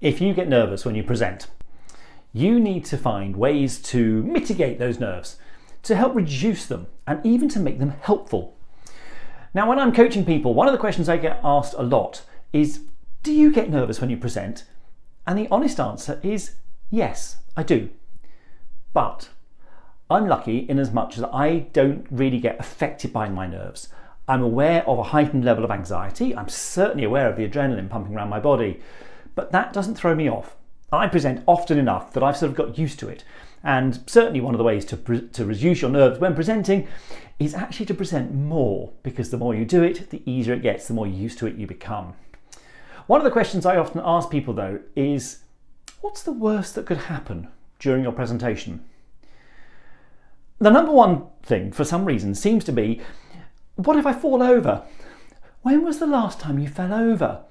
If you get nervous when you present, you need to find ways to mitigate those nerves, to help reduce them, and even to make them helpful. Now, when I'm coaching people, one of the questions I get asked a lot is, do you get nervous when you present? And the honest answer is yes, I do. But I'm lucky in as much as I don't really get affected by my nerves. I'm aware of a heightened level of anxiety. I'm certainly aware of the adrenaline pumping around my body, but that doesn't throw me off. I present often enough that I've sort of got used to it. And certainly one of the ways to reduce your nerves when presenting is actually to present more, because the more you do it, the easier it gets, the more used to it you become. One of the questions I often ask people though is, what's the worst that could happen during your presentation? The number one thing for some reason seems to be, what if I fall over? When was the last time you fell over?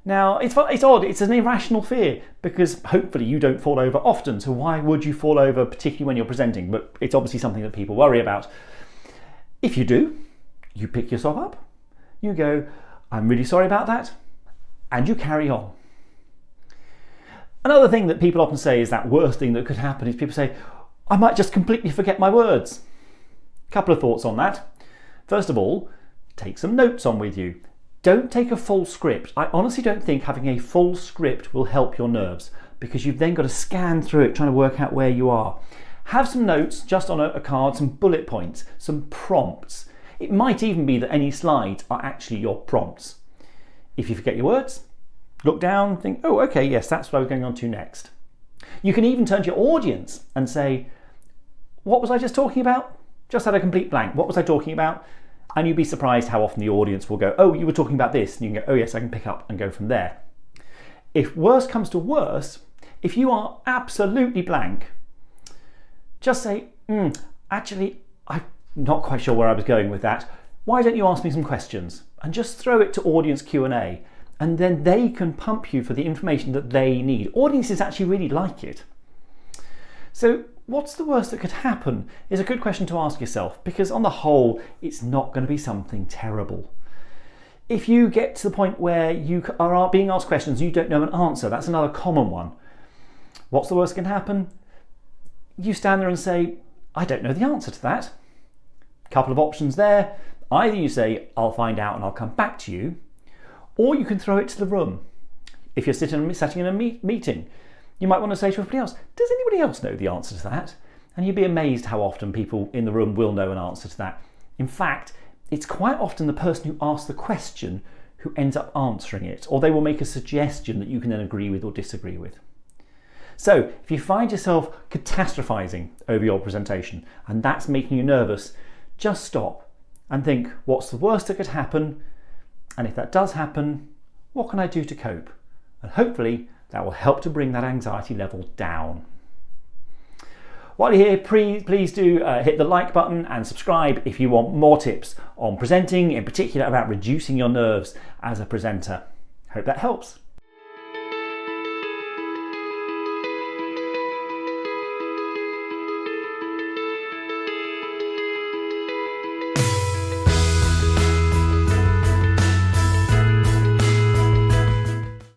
Now, it's odd, it's an irrational fear, because hopefully you don't fall over often, so why would you fall over, particularly when you're presenting? But it's obviously something that people worry about. If you do, you pick yourself up, you go, I'm really sorry about that, and you carry on. Another thing that people often say is that worst thing that could happen is people say, I might just completely forget my words. A couple of thoughts on that. First of all, take some notes on with you. Don't take a full script. I honestly don't think having a full script will help your nerves, because you've then got to scan through it trying to work out where you are. Have some notes just on a card, some bullet points, some prompts. It might even be that any slides are actually your prompts. If you forget your words, look down, think, oh, okay, yes, that's what I was going on to next. You can even turn to your audience and say, what was I just talking about? Just had a complete blank. What was I talking about? And you'd be surprised how often the audience will go, oh, you were talking about this. And you can go, oh yes, I can pick up and go from there. If worse comes to worse, if you are absolutely blank, just say, actually, I'm not quite sure where I was going with that. Why don't you ask me some questions? And just throw it to audience Q&A. And then they can pump you for the information that they need. Audiences actually really like it. So what's the worst that could happen is a good question to ask yourself, because on the whole, it's not going to be something terrible. If you get to the point where you are being asked questions you don't know an answer, that's another common one. What's the worst that can happen? You stand there and say, I don't know the answer to that. Couple of options there. Either you say, I'll find out and I'll come back to you, or you can throw it to the room. If you're sitting in a meeting, you might want to say to everybody else, does anybody else know the answer to that? And you'd be amazed how often people in the room will know an answer to that. In fact, it's quite often the person who asks the question who ends up answering it, or they will make a suggestion that you can then agree with or disagree with. So if you find yourself catastrophizing over your presentation and that's making you nervous, just stop and think, what's the worst that could happen? And if that does happen, what can I do to cope? And hopefully that will help to bring that anxiety level down. While you're here, please do hit the like button and subscribe if you want more tips on presenting, in particular about reducing your nerves as a presenter. Hope that helps.